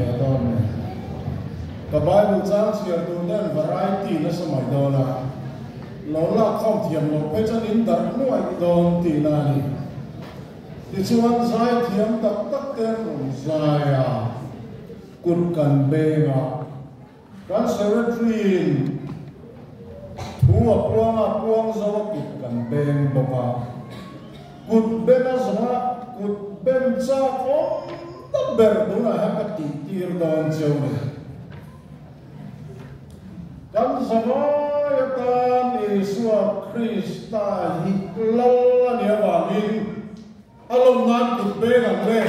le don the Bible chang chia tu den variety na samai dona lo la khom thiam lo pe chan in dar nuai don ti na ni ti chuan zai thiam tak tak ten rum zai a kut kan be nga kan seretrin thua puang zo kut kan beng boka kut bena zona kut ben cha ko ta ber duna ha ka ti tir don cheu ni kan zama ya tan Isua Krista hi lalla ni wa min alom nan kut beng ang le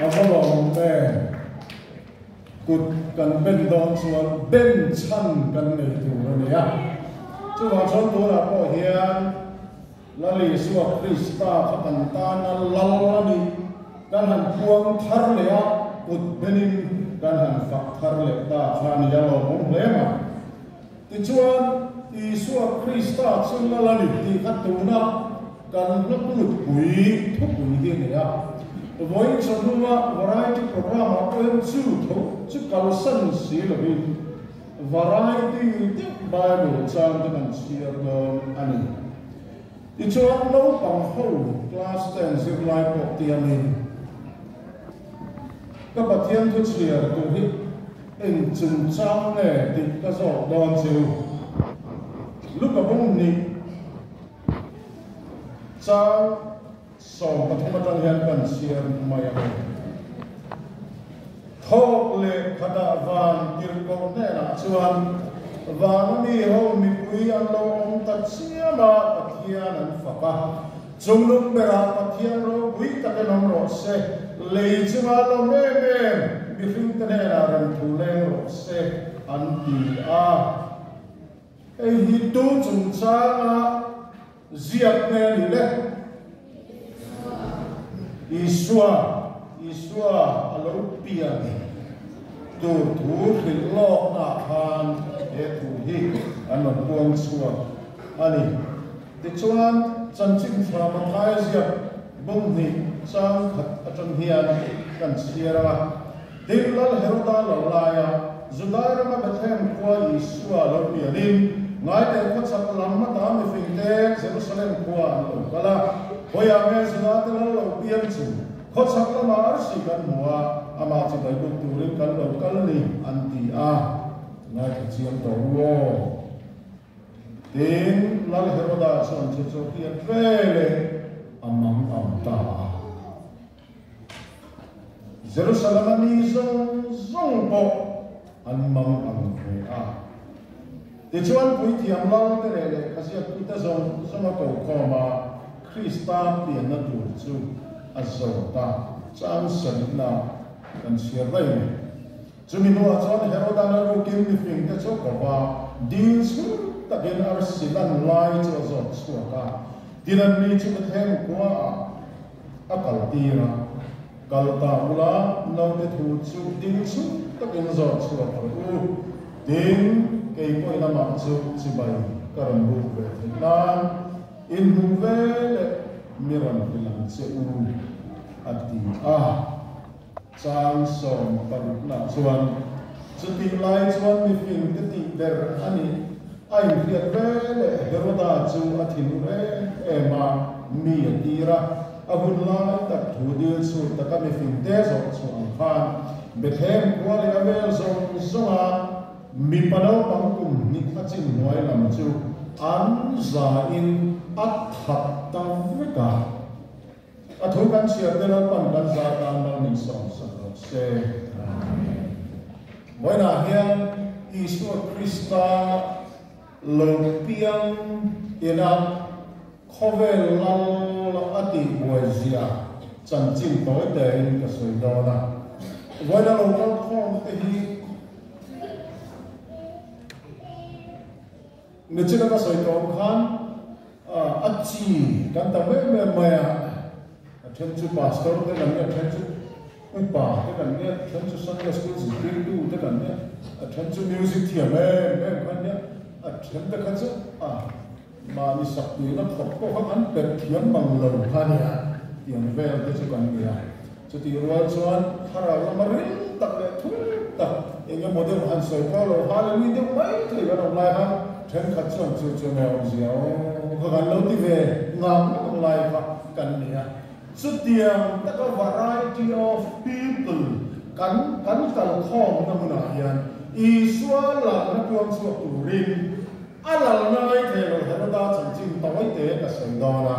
Avalong ben kut kan ben don chuan ben chan kan nei tu ni a chu wa chon tu la po hian la li Isua Krista khatan ta na lalla ni kan han puang thar le a kut benin kan han fak thar le ta khan ya lo mong le ma ti chuan Isua Krista chun la ni ti khat tu na kan na pu pui thu pui hi ni a với trong lúc variety program ở bên chú cầu sân xí là vì variety tiếp Bible trang cái ngành chia đơn anh thì cho lâu bằng hậu class 10 zip life của tiền mình các bạn thiên thức chia tụ hít in chừng trang này thì các giỏ đòn chiều lúc các bông nị trang so pathumatan hian kan siam maya thok le khada van kirko ne na chuan van ni ho mi pui an lo om ta chiama pathian an fapa chunglum bera pathian ro pui ta ke nom ro se le chuma lo me me mi fing ta ne na ran thu le ro se an ti a ei hi tu chung cha ziat ne ni le Isua alo pia tu khilo na han e tu hi an puang chua ani ti chuan chan chim fra ma thai zia bung ni chang khat atang hian kan siara tin lal heroda lo la ya zudai ma bethem kwa Isua lo pia nin ngai te ko chak lam ma ta mi fing te Jerusalem kwa lo kala hoya me zuna te lo pian chu kho chak la ma ar si kan muwa ama chi dai bu turin kan lo kal ni anti a ngai ka chiam to wo tin lal heroda son che cho ki vele amam am ta Jerusalem ni zong bo an mang am kre a ti chuan pui thiam lang te le khasia pi ta zong ko ma Krista pian na tu chu azota chang san na kan sia vai chumi no chon heroda na ro kim ni fing te cho ko wa din su ta gen ar silan lai cho zo su ka dinan ni chu them kwa akal tira kal ta mula no te thu chu din su ta gen zo su ka u din ke ko ina ma chu chi bai karam bu ve nan in vele miran bilang seu ati chang som parut na chuan chuti lai chuan mi fing te ti der ani ai riat vele heroda chu athin re ema mi atira abun lai tak thu dil chu taka mi fing te zo chu an khan bethem kwali avel zong zonga mi pano pangkum ni khachin noi lam chu an za in athat tavika athukan siadela pan kan za kan na ni som se moina hian Isua Krista lo piang ina khovel lal ati boezia chan chin toi te ka soi do na moina lo kan khom te hi ne china ka soi to khan achi kan ta me then chu pastor te kan ne then chu upa te kan ne then chu Sunday school zikri tu te kan ne then chu music thia me kan ne chen te kha chu ma ni sak tu na khop ko han per thiam mang lo khania tiang vel te chu kan dia chu ti rual chuan hara la marin tak le thu tak enga model han soi ko lo hallelujah de mai thei ga lai ha chen kha chuan chu chu me om zia o ko kan lo ti ve ngam lai kha kan nia chu tiang ta ka variety of people kan kal khom na mun a hian Iswa la na puang chu turin alal nai the lo ha da chang ching tawai te ka sai da na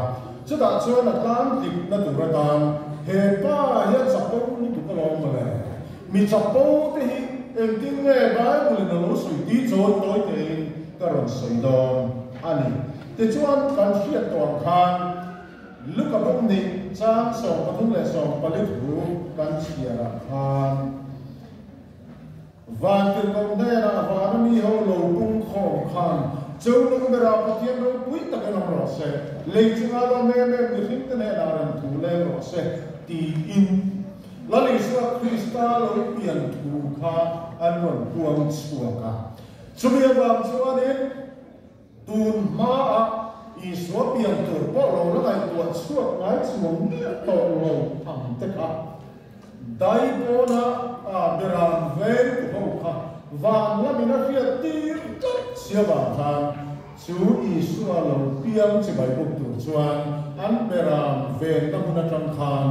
chu da chu na tan dik na tu ra dan he pa ya chapo ni tu ka lo ma le mi chapo te hi em tin nge bible na lo sui ti cho toi te ka ron sai da ani te chuan kan hiat to khan lu ka bom ni chang so pa thung le so pa le thu kan chia ra khan van tin kom de na van mi ho lo bung khom khan châu nung bera pathian ro pui ta ka ro se le chinga lo me mi hin te ne na ran thu le ro se ti in la le sa krista lo pian thu kha an ron puang chua ka chumi ba chuan tun ma a I so pian tur po lo la kai tu chuak ngai chuang ni to lo am te ka dai bona beram vel ko kha van la mina fia tir kat sia ba kha chu I so lo piang chi bai buk tu chuan an beram vel na mun atang khan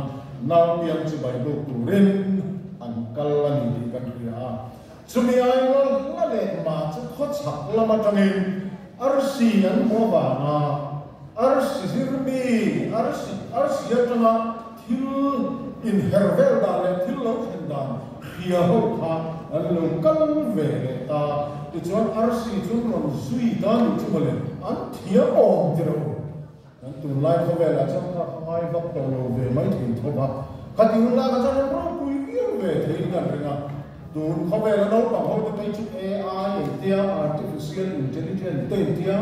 naw piang chi bai buk tu rin an kal ani kan ria chumi ai lo la le ma chu kho chak la ma tangin arsi an mo ba na arsi sirmi arsi atama thil in hervel da le thil lo khen da khia ho kha an lo kal ve le ta ti chuan arsi chu ron zui da ni chu le an thia om ti ro an tu lai ko ve la chang kha ngai vak to lo ve mai thi tho ba ka ti la ka chang ro pui ki ve thei gan renga tun kho ve la no pa ho te chu AI tia artificial intelligence te tia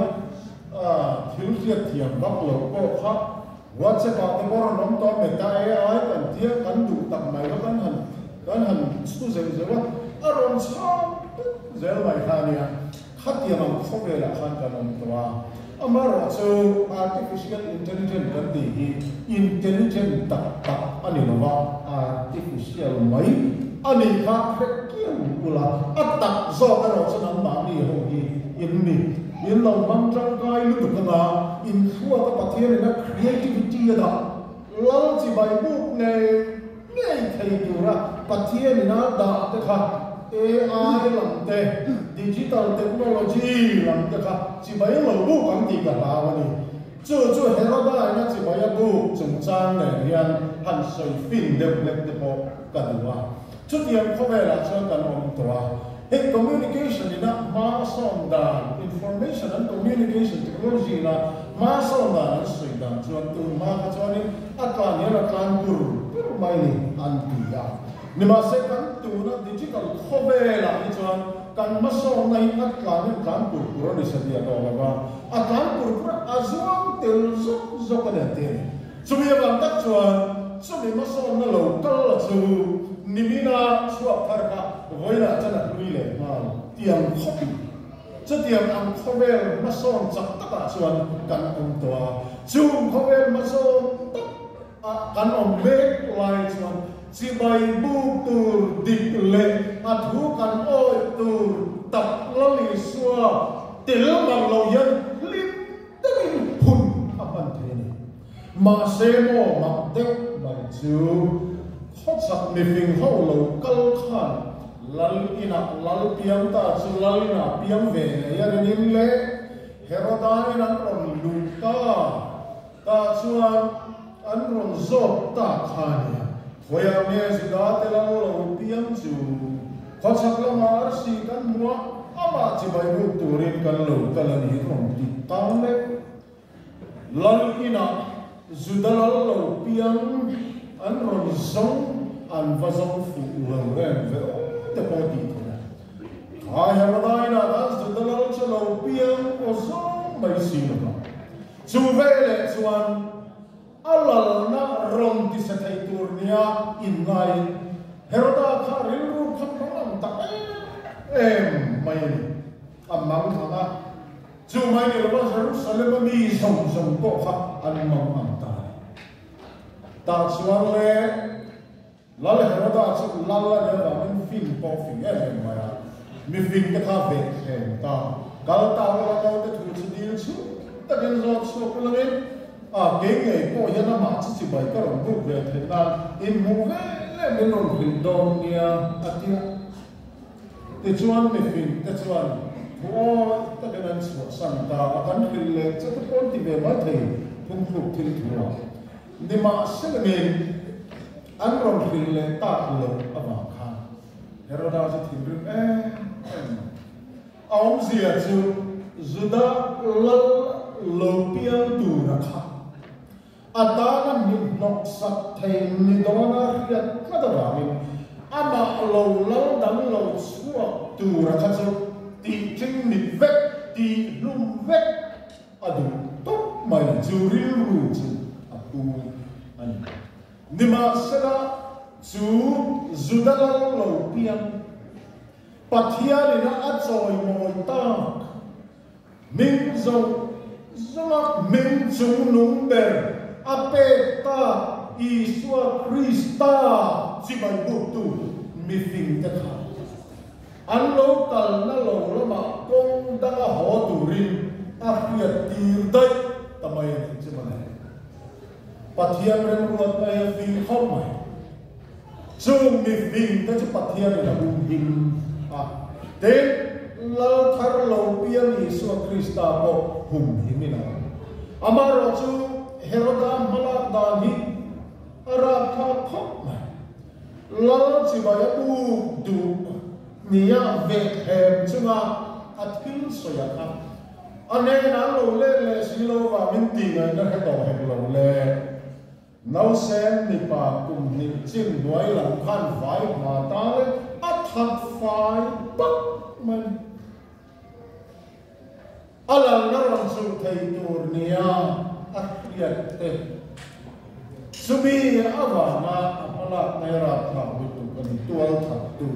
thil khia thiam vak lo ko kha WhatsApp the more nom to me ta AI kan tia kan du tak mai lo kan han stu zel zel aron cham zel mai khania khatia mam khobe la khan kan nom to amara so artificial intelligence kan di intelligent tak ani no wa artificial mai ani kha kiam ula atak zo ka ro sanam ma ni ho hi in mi in lo mang trang kai lu tu ka in thua ka pathian na creativity da lal chi bai bu ne nei thei tu ra pathian na da te kha AI lam te digital technology lam te kha chi bai lo bu kam ti ka la wa ni chu hela da na chi bai bu chung chang ne hian han soi fin de lek te po ka wa chu tiam kho ve la chuan kan om to wa hey communication ina ma som da information and communication technology na ma som da sui da chuan tu ma ka chuan in atlan ya kan pur mai ni an ti ya ni ma se kan tu na digital khobe la ni chuan kan ma som nai atlan kan pur ni sa dia to la ba atlan pur azuang tel zo ka ne te chumi ba tak chuan chumi ma som na lo kal chu nimina suap tharka voila chana luile ma tiang khopi chu tiang am khovel ma som chak taka chuan kan om to chung khovel ma som kan om me lai chuan chi bai bu tur dik le a thu kan oi tur tak lali suwa tel mang lo yan lim temin hun apan theni ma se mo ma tek bai chu hot sak mi fing ho lo kal khan lal ina lal piang ta chu lal ina piang ve ya rin le herodan ina ron lu ta chuan an ron zo ta khania hoya me zida te la lo piang chu hot sak la mar si kan mua ama chi bai bu turin kan lo kalani ron ti tang le lal ina zudal lo piang an ron zong an vazong fu lo ren ve te poti thona ai ha dai na as de la chalo piang o zong mai sin no chu vele chuan alal na ron ti sa thai turnia in ngai heroda kha ril ru kham kham ta em mai ni amang thanga chú mai này là Jerusalem mi song bộ khác anh mong anh ta xuân lệ là hết đó chú là để vào mình phim bộ phim em mà mình phim cái khác về em ta kalau tahu kalau itu tujuh dia tu tapi kalau suatu lagi cái bộ hiện nam chỉ bài cái orang tu về thế nào in movie là mình nói phim đông nia atia thì chuan mình phim thì chuan ta cáiนั้นsuốt sang ta akan phim lệ chắc là con tìm về mất thì không phục thì thua nhưng mà sẽ mình anh rồi phim lệ ta lâu ở vào khang Heroda sẽ tìm được ông gì à chú Juda lâu piang tu ra khá Atana mình nọc sạch thầy mình đó là hiện các đứa mình ama lâu đắng lâu xua tu ra khá chú tì chính mình vết tì lung vết đủ tốt mày chú riêng rù chú tu anh nhưng mà sẽ là chú Juda lâu piang Pathia ni na atsoy moi ta min zong min chung nung ber ape ta Isua Krista si bai bu tu mi phim ta kha an lo kal na lo lama kong da ho tu rin a khiat tir dai tamai ni chi ma Pathia ren ruat ai fi khom mai chung mi phim ta chi Pathia ni na bu hing đến lâu thar lâu piang Isua Krista bộ hùng himin à amaro chu Heroda malak dan hi ara kha khop mai lâu chỉ bài bu du nia về hem chunga athil soya kha ane na lo le silo wa min ti na na to he lo le nấu sen ni pa kum ni chin nuai lam khan vai ma ta le athak phai bắc man alam naron su thei tur nia akriat te sumi avana apala naira tha bitu kan tual thak tu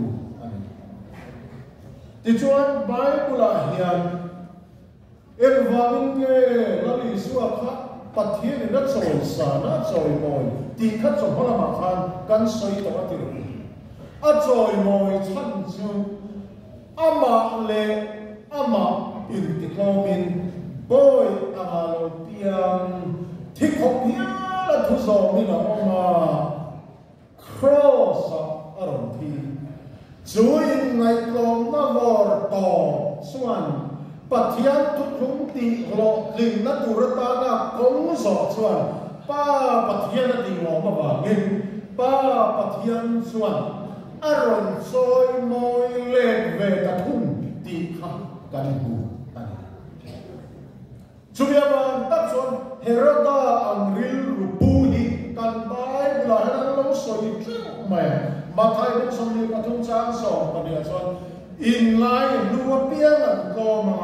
ani ti chuan bible hian evangin nge lali suwa kha Pathia ni na choi sa na choi moi ti kha chom hala ma khan kan soi to ati ro a choi moi chan chu ama le ama in ti khomin boy ama lo piang thi khop pia la thu zo mi na ma cross aron thi chuin ngai klom na vor to suan Pathian thúc khung ti lo ling na turata na kong so chuan pa Pathian na ting lo ma ba ngin pa Pathian chuan aron soi moi le ve ta thum ti kha kan hu ani chubia ban ta chuan Heroda ang ril rupu ni kan bai la na lo soi chu mai ma thai bu som ni ka thung chang so pa ni chuan in lai lua piang an ko ma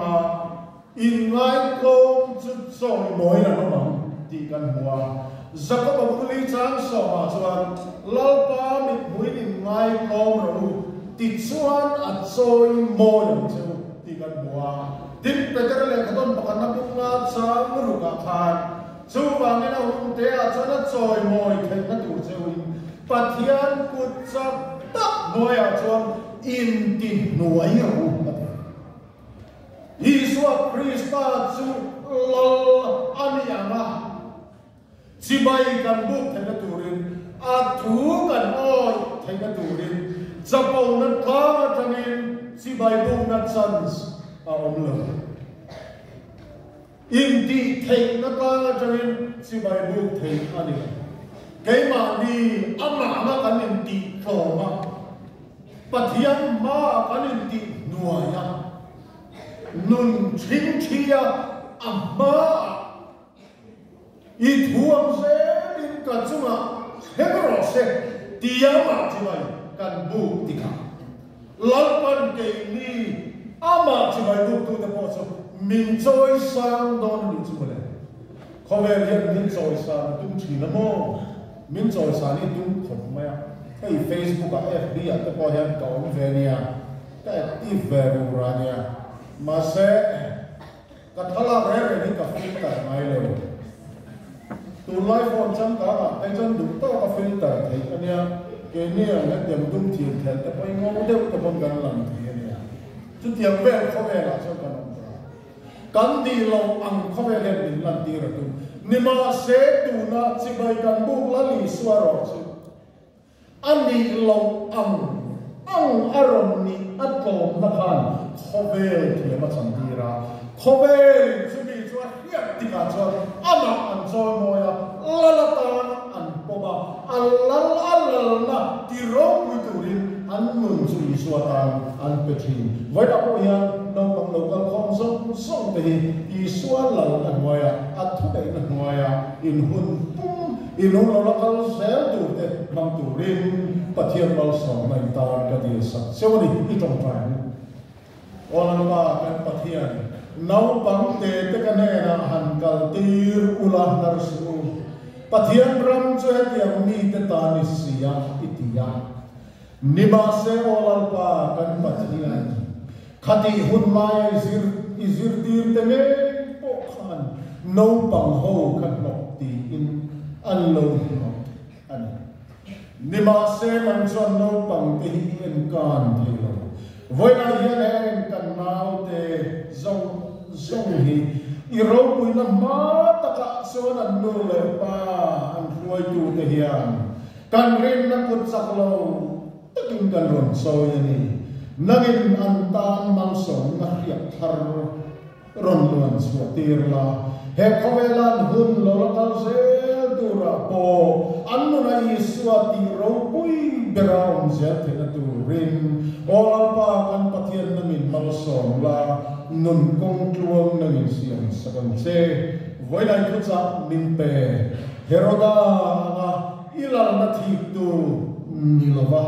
in lai ko chu soi moi na ma ti kan hua zakop abuli chang so ma chuan lalpa mi hui in lai ko ro ti chuan at soi moi chu ti kan hua tin peter le khaton pakan na bunga chang ru ka khan chu wang na hum te a chana soi moi thei na tu chu Pathian kut chak tak noi a chuan in ti nuai ro Isua Krista chu lol ani anga chi bai kan bu thena turin a thu kan oi thena turin chapo na ka tangin chi bai bu na chans a omlo in ti thei na ka tangin chi bai bu thei ani ke ma ni ama ma kan in ti thoma Pathian ma kan in ti nuaya nun ching chia amma I thuam se in ka chunga hemro se tiama chimai kan bu tika lalpan ke ni ama chimai bu tu de po so min choi sang don ni chumale khover hian min choi sang tum china mo min choi sang ni tum khom ma hey Facebook a FB a te po hian ka om ve nia ta active ve ru ra nia ma se ka thala re ni ka filter mai le tu life on cham ka ai chan du to ka filter thei ania ke ni ang dem dum thi thel te poi ngo de ko bon gan lam thi ania chu tiang ve kho ve la cho kan kan di lo ang kho ve le din lan ti ra tu ni ma se tu na chi bai kan bu la li swaro chu ani lo ang aron ni atom na kan kho ve thi ma chan ti ra kho ve chu mi chu hiat ti ka chu ama an cho moya la ta an poma alal na ti ro pu turin an nun chu suatan an petri vai da po ya no pang lo kal khom song te hi suan la na moya at thu dei na moya in hun pum in hun lo kal sel tu te bang turin pathian bal song mai ta ka di sa sewani I tong tai ola ba kan pathian nau bang te ka ne na han kal tir ulah nar su pathian ram chu hetiam mi te ta ni sia itia nima se olal pa kan pathian khati hun mai izir tir te me po khan no pang ho khat nok ti in an lo an nima se man chon no pang te hi en kan thi lo voi na hian en kan mau te zong hi I ro pui na ma ta ka so na nu le pa an huai tu te hian kan rin na kut sak lo takin kan ron so ni nangin an tan mang song na hiap thar ron luan su tir la he khovelan hun lo kal se tu ra po an nu na I swati ro pui beraum zel te na tu rin ola pa kan pathian na min mal song la nun kong tuang na min siang sakam se voi nai khu cha min pe heroda na ilal na thi tu nilova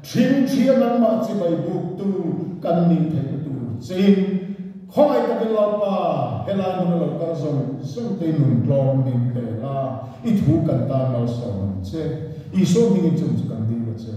thin thian na ma chi bai buk tu kan ning the tu chin khoi ka bin la pa hela mun lo ka song te nun klom min pe la I thu kan ta mal song che I so ning chung kan di che